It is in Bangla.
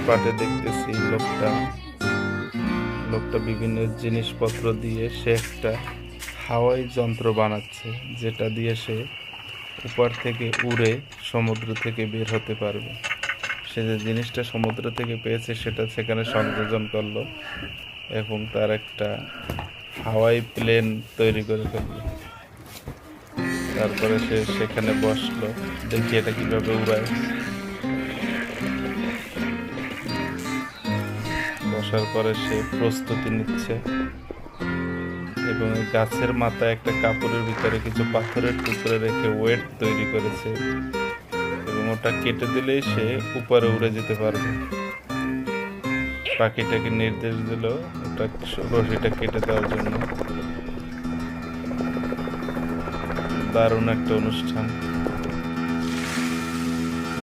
পাটে দেখতেছি লোকটা বিভিন্ন জিনিসপত্র দিয়ে সে একটা হাওয়াই যন্ত্র বানাচ্ছে, যেটা দিয়ে সে উপর থেকে উড়ে সমুদ্র থেকে বের হতে পারবে। সে যে জিনিসটা সমুদ্র থেকে পেয়েছে সেটা সেখানে সংযোজন করলো এবং তার একটা হাওয়াই প্লেন তৈরি করে ফেললো। তারপরে সে সেখানে বসলো, দেখি এটা কিভাবে উড়ায়। বসার পরে সে প্রস্তুতি নিচ্ছে এবং এই গাছের মাথায় একটা কাপড়ের ভিতরে কিছু পাথরের টুকরো রেখে ওয়েট তৈরি করেছে এবং ওটা কেটে দিলেই সে উপরে উড়ে যেতে পারবে। পাখিটাকে নির্দেশ দিল ওটা রশিটা কেটে দেওয়ার জন্য। দারুণ একটা অনুষ্ঠান।